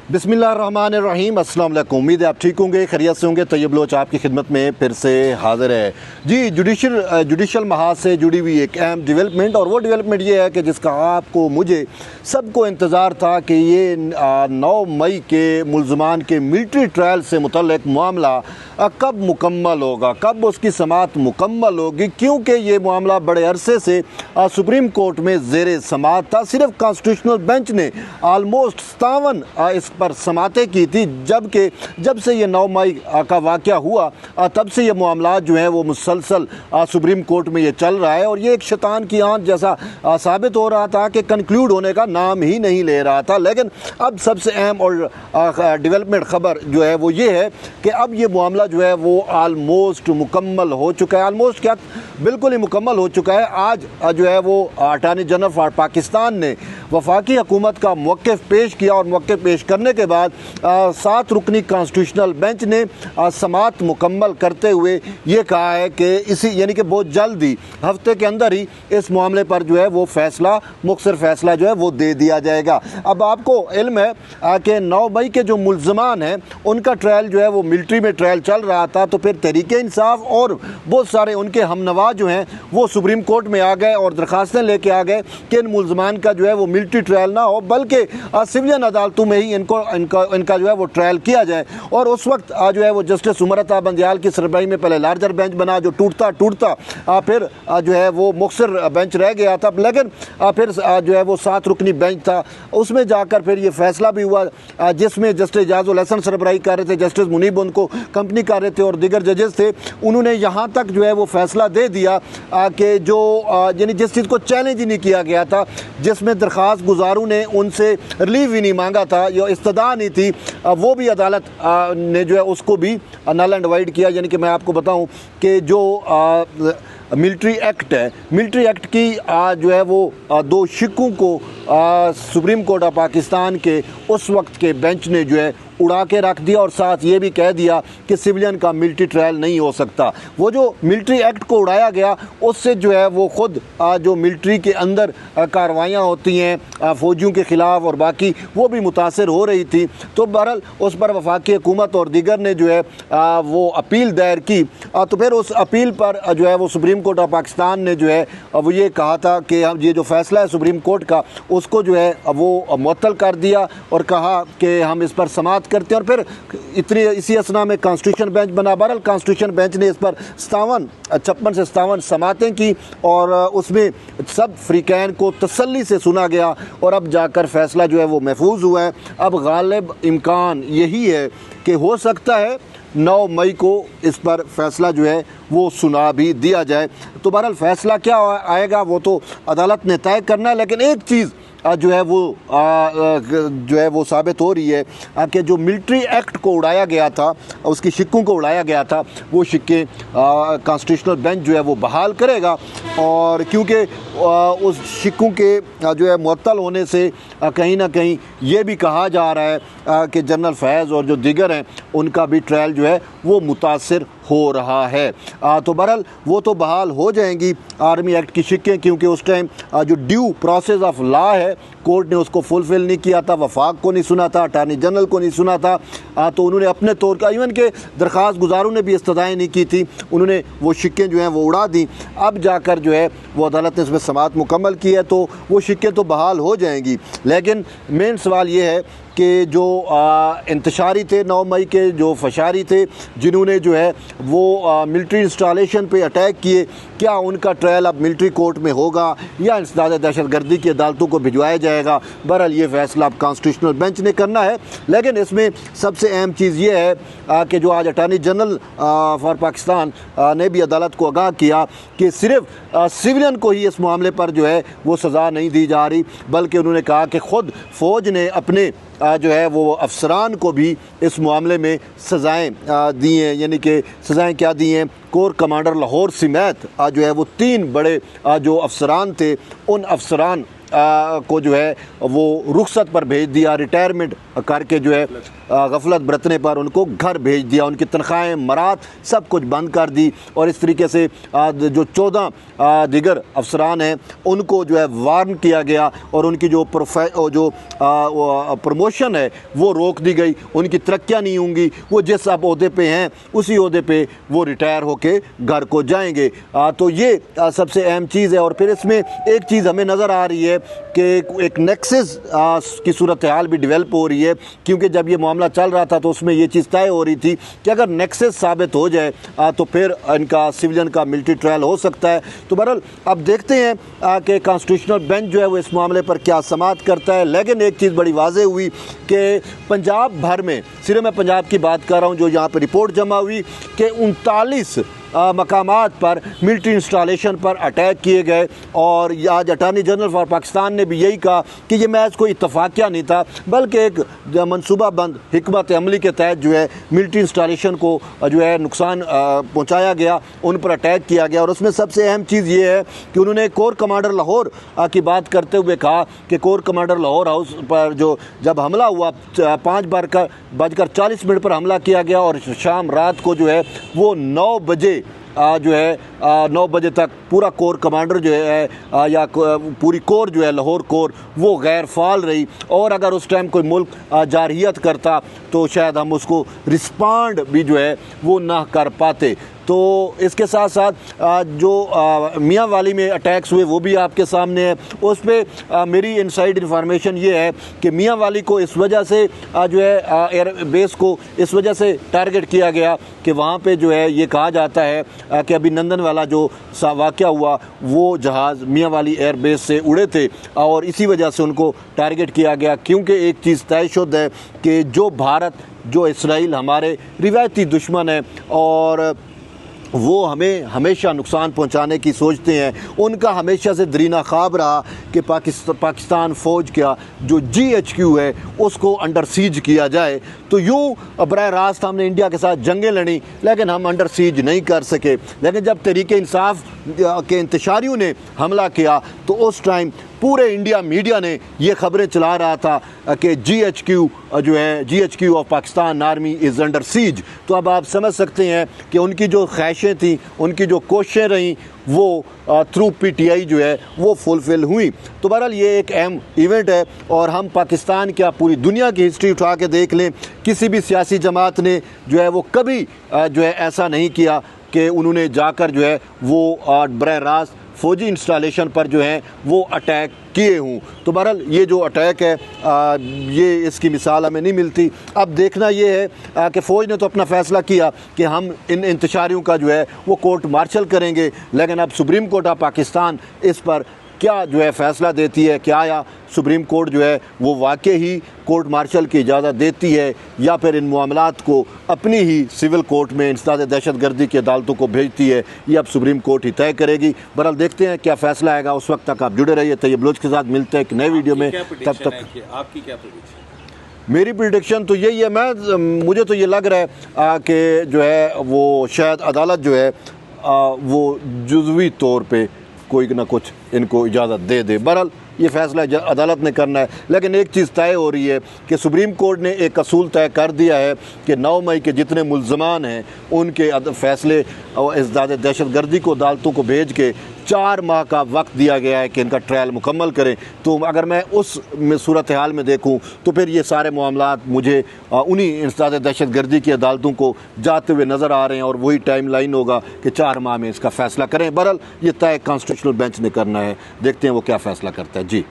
बिस्मिल्लाहिर्रहमानिर्रहीम। अस्सलाम वालेकुम। उम्मीद है आप ठीक होंगे, खैरियत से होंगे। तैयब लोच आपकी खिदमत में फिर से हाज़िर है जी। जुडिशल महाज से जुड़ी हुई एक अहम डेवलपमेंट, और वो डेवलपमेंट ये है कि जिसका आपको मुझे सबको इंतज़ार था कि ये 9 मई के मुल्ज़मान के मिलिट्री ट्रायल से मुतल्लिक मामला कब मुकम्मल होगा, कब उसकी समाअत मुकम्मल होगी, क्योंकि ये मामला बड़े अरसे से सुप्रीम कोर्ट में ज़ेर समाअत था। सिर्फ कॉन्स्टिट्यूशनल बेंच ने आलमोस्ट 57 इस पर समातें की थी, जबकि जब से ये 9 मई का वाक़या हुआ तब से ये मामला जो है वो मुसलसल सुप्रीम कोर्ट में ये चल रहा है, और ये एक शैतान की आंच जैसा साबित हो रहा था कि कंक्लूड होने का नाम ही नहीं ले रहा था। लेकिन अब सबसे अहम और डेवलपमेंट ख़बर जो है वो ये है कि अब ये मामला जो है वो आलमोस्ट मुकम्मल हो चुका है। आलमोस्ट क्या, बिल्कुल ही मुकम्मल हो चुका है। आज जो है वो अटॉर्नी जनरल फॉर पाकिस्तान ने वफाकी हुकूमत का मौक़िफ़ पेश किया, और मौक़िफ़ पेश करने के बाद 7 रुकनी कॉन्स्टिट्यूशनल बेंच ने समाअत मुकम्मल करते हुए ये कहा है कि इसी यानी कि बहुत जल्द ही हफ्ते के अंदर ही इस मामले पर जो है वो फैसला, मुख्तसर फैसला जो है वो दे दिया जाएगा। अब आपको इल्म है कि 9 मई के जो मुल्ज़मान हैं उनका ट्रायल जो है वो मिलिट्री में ट्रायल चल रहा था, तो फिर तहरीक इंसाफ और बहुत सारे उनके हमनवा जो हैं वो सुप्रीम कोर्ट में आ गए और दरख्वास्तें लेके आ गए कि इन मुल्ज़मान का जो है वो मिलिट्री ट्रायल ना हो, बल्कि सिविलियन अदालतों में ही इनका जो है वो ट्रायल किया जाए। और उस वक्त जो है वो जस्टिस उमर अता बंदियाल की सरबराही में पहले लार्जर बेंच बना, जो टूटता फिर जो है वो मुख्तसर बेंच रह गया था। लेकिन फिर जो है वो 7 रुकनी बेंच था, उसमें जाकर फिर ये फैसला भी हुआ, जिसमें जस्टिस एजाजुल हसन सरबराही कर रहे थे, जस्टिस मुनीब उनको कंपनी कर रहे थे, और दीगर जजेस थे। उन्होंने यहाँ तक जो है वो फैसला दे दिया कि जो यानी जिस चीज़ को चैलेंज ही नहीं किया गया था, जिसमें दरख्वास्त गुजारों ने उनसे रिलीफ ही नहीं मांगा था या इस्तदा नहीं थी, वो भी अदालत ने जो है उसको भी नल एंड वाइड किया। यानी कि मैं आपको बताऊं कि जो मिलिट्री एक्ट है, मिलिट्री एक्ट की जो है वो 2 शिक्कों को सुप्रीम कोर्ट ऑफ पाकिस्तान के उस वक्त के बेंच ने जो है उड़ा के रख दिया, और साथ ये भी कह दिया कि सिविलियन का मिलिट्री ट्रायल नहीं हो सकता। वो जो मिलिट्री एक्ट को उड़ाया गया, उससे जो है वो ख़ुद जो मिलिट्री के अंदर कार्रवाइयाँ होती हैं फ़ौजियों के ख़िलाफ़ और बाकी, वो भी मुतासर हो रही थी। तो बहरहाल उस पर वफाकी हुकूमत और दीगर ने जो है वो अपील दायर की, तो फिर उस अपील पर जो है वो सुप्रीम कोर्ट ऑफ पाकिस्तान ने जो है वो ये कहा था कि हम ये जो फ़ैसला है सुप्रीम कोर्ट का, उसको जो है वो मुअत्तल कर दिया और कहा कि हम इस पर समाअत करते हैं। और फिर इसी असना में कॉन्स्टिट्यूशन बेंच बना। बहरहाल कॉन्स्टिट्यूशन बेंच ने इस पर 56 से 57 समातें की, और उसमें सब फ्रीकैन को तसल्ली से सुना गया, और अब जाकर फैसला जो है वो महफूज हुआ है। अब गालिब इम्कान यही है कि हो सकता है 9 मई को इस पर फैसला जो है वो सुना भी दिया जाए। तो बहरहाल फैसला क्या आएगा वो तो अदालत ने तय करना है। लेकिन एक चीज़ जो है वो साबित हो रही है कि जो मिलिट्री एक्ट को उड़ाया गया था, उसकी शिक्कों को उड़ाया गया था, वो शिक्के कॉन्स्टिट्यूशनल बेंच जो है वो बहाल करेगा। और क्योंकि उस शिक्कों के जो है मुअत्तल होने से कहीं ना कहीं ये भी कहा जा रहा है कि जनरल फैज़ और जो दीगर हैं उनका भी ट्रायल जो है वो मुतासर हो रहा है। तो बहरहाल वो तो बहाल हो जाएंगी आर्मी एक्ट की शिक्कें, क्योंकि उस टाइम जो ड्यू प्रोसेस ऑफ लॉ है कोर्ट ने उसको फुलफ़िल नहीं किया था, वफाक को नहीं सुना था, अटॉर्नी जनरल को नहीं सुना था। तो उन्होंने अपने तौर का, इवन के दरख्वास्त गुजारों ने भी इस्तदाएँ नहीं की थी, उन्होंने वो शिक्कें जो हैं वो उड़ा दी। अब जाकर जो है वो अदालत ने इसमें समाअत मुकम्मल की है, तो वो शिक्कें तो बहाल हो जाएंगी। लेकिन मेन सवाल ये है कि जो इंतशारी थे 9 मई के, जो फशारी थे जिन्होंने जो है वो मिलिट्री इंस्टॉलेशन पे अटैक किए, क्या उनका ट्रायल अब मिलिट्री कोर्ट में होगा या इंसदाद दहशतगर्दी की अदालतों को भिजवाया जाएगा? बहरहाल ये फैसला अब कॉन्स्टिट्यूशनल बेंच ने करना है। लेकिन इसमें सबसे अहम चीज़ ये है कि जो आज अटॉर्नी जनरल फॉर पाकिस्तान ने भी अदालत को आगाह किया कि सिर्फ सिविलियन को ही इस मामले पर जो है वो सज़ा नहीं दी जा रही, बल्कि उन्होंने कहा कि ख़ुद फ़ौज ने अपने जो है वो अफसरान को भी इस मामले में सज़ाएँ दी हैं। यानी कि सज़ाएँ क्या दी हैं? कोर कमांडर लाहौर समेत जो है वो 3 बड़े जो अफसरान थे, उन अफसरान को जो है वो रुखसत पर भेज दिया, रिटायरमेंट करके जो है गफलत बरतने पर उनको घर भेज दिया, उनकी तनख्वाहें मरात सब कुछ बंद कर दी। और इस तरीके से जो 14 दीगर अफसरान हैं उनको जो है वार्न किया गया और उनकी जो प्रमोशन है वो रोक दी गई, उनकी तरक्कियाँ नहीं होंगी, वो जिस आप ओहदे पे हैं उसी ओहदे पे वो रिटायर होके घर को जाएंगे। तो ये सबसे अहम चीज़ है। और फिर इसमें एक चीज़ हमें नज़र आ रही है कि एक नेक्सस की सूरत हाल भी डेवलप हो रही है, क्योंकि जब ये मामला चल रहा था तो उसमें ये चीज़ तय हो रही थी कि अगर नेक्सस साबित हो जाए तो फिर इनका सिविलियन का मिलिट्री ट्रायल हो सकता है। तो बहरहाल अब देखते हैं कि कॉन्स्टिट्यूशनल बेंच जो है वो इस मामले पर क्या समाअत करता है। लेकिन एक चीज़ बड़ी वाज़ेह हुई कि पंजाब भर में, सिर्फ मैं पंजाब की बात कर रहा हूँ, जो यहाँ पर रिपोर्ट जमा हुई कि 39 मकामात पर मिलिट्री इंस्टॉलेशन पर अटैक किए गए। और आज अटार्नी जनरल फॉर पाकिस्तान ने भी यही कहा कि ये महज कोई इत्तफाकिया नहीं था, बल्कि एक मनसूबाबंद हिकमत अमली के तहत जो है मिलिट्री इंस्टॉलेशन को जो है नुकसान पहुँचाया गया, उन पर अटैक किया गया। और उसमें सबसे अहम चीज़ ये है कि उन्होंने कोर कमांडर लाहौर की बात करते हुए कहा कि कोर कमांडर लाहौर हाउस पर जो जब हमला हुआ 5:40 पर हमला किया गया और शाम रात को जो है वो 9 बजे जो है 9 बजे तक पूरा कोर कमांडर जो है या पूरी कोर जो है लाहौर कोर वो गैर फाल रही। और अगर उस टाइम कोई मुल्क जारहियत करता तो शायद हम उसको रिस्पॉन्ड भी जो है वो ना कर पाते। तो इसके साथ साथ जो मियाँ वाली में अटैक्स हुए वो भी आपके सामने है। उस पर मेरी इनसाइड इन्फॉर्मेशन ये है कि मियाँ वाली को इस वजह से जो है एयर बेस को इस वजह से टारगेट किया गया कि वहाँ पे जो है ये कहा जाता है कि अभिनंदन वाला जो वाक़या हुआ वो जहाज़ मियाँ वाली एयर बेस से उड़े थे और इसी वजह से उनको टारगेट किया गया। क्योंकि एक चीज़ तयशुदा है कि जो भारत, जो इसराइल हमारे रिवायती दुश्मन है और वो हमें हमेशा नुकसान पहुंचाने की सोचते हैं। उनका हमेशा से दरीना ख्वाब रहा कि पाकिस्तान फ़ौज का जो GHQ है उसको अंडर सीज किया जाए। तो यूँ बराह रास्त हमने इंडिया के साथ जंगें लड़ी लेकिन हम अंडर सीज नहीं कर सके। लेकिन जब तहरीक इंसाफ के इंतशारियों ने हमला किया तो उस टाइम पूरे इंडिया मीडिया ने ये खबरें चला रहा था कि GHQ जो है GHQ of Pakistan army is under seize. तो अब आप समझ सकते हैं कि उनकी जो ख्वाहिशें थी, उनकी जो कोशिशें रहीं वो थ्रू PTI जो है वो फुलफ़िल हुई। तो बहरहाल ये एक अहम इवेंट है और हम पाकिस्तान क्या पूरी दुनिया की हिस्ट्री उठा के देख लें, किसी भी सियासी जमात ने जो है वो कभी जो है ऐसा नहीं किया कि उन्होंने जाकर जो है वो बराह रास्त फ़ौजी इंस्टॉलेशन पर जो है वो अटैक किए हूँ। तो बहरहाल ये जो अटैक है ये इसकी मिसाल हमें नहीं मिलती। अब देखना ये है कि फ़ौज ने तो अपना फ़ैसला किया कि हम इन इंतशारियों का जो है वो कोर्ट मार्शल करेंगे, लेकिन अब सुप्रीम कोर्ट ऑफ पाकिस्तान इस पर क्या जो है फ़ैसला देती है। क्या या सुप्रीम कोर्ट जो है वो वाकई ही कोर्ट मार्शल की इजाज़त देती है या फिर इन मामलात को अपनी ही सिविल कोर्ट में इंसदाद दहशतगर्दी की अदालतों को भेजती है, ये अब सुप्रीम कोर्ट ही तय करेगी। बहरहाल देखते हैं क्या फ़ैसला आएगा। उस वक्त तक आप जुड़े रहिए। तैयब बलोच के साथ मिलते हैं एक नए वीडियो में। तब तक आपकी क्या प्रेडिक्शन? मेरी प्रेडिक्शन तो यही है, मुझे तो ये लग रहा है कि जो है वो शायद अदालत जो है वो जुज़वी तौर पर कोई ना कुछ इनको इजाज़त दे। बहरहाल ये फ़ैसला अदालत ने करना है। लेकिन एक चीज़ तय हो रही है कि सुप्रीम कोर्ट ने एक असूल तय कर दिया है कि 9 मई के जितने मुल्ज़मान हैं उनके फ़ैसले और इंसदाद दहशतगर्दी को अदालतों को भेज के 4 माह का वक्त दिया गया है कि इनका ट्रायल मुकम्मल करें। तो अगर मैं उस सूरत हाल में देखूं तो फिर ये सारे मामलात मुझे उन्हीं इंसदाद दहशतगर्दी की अदालतों को जाते हुए नज़र आ रहे हैं और वही टाइम लाइन होगा कि 4 माह में इसका फ़ैसला करें। बहरहाल ये तय कॉन्स्टिट्यूशनल बेंच ने करना है, देखते हैं वो क्या फ़ैसला करता है। जी।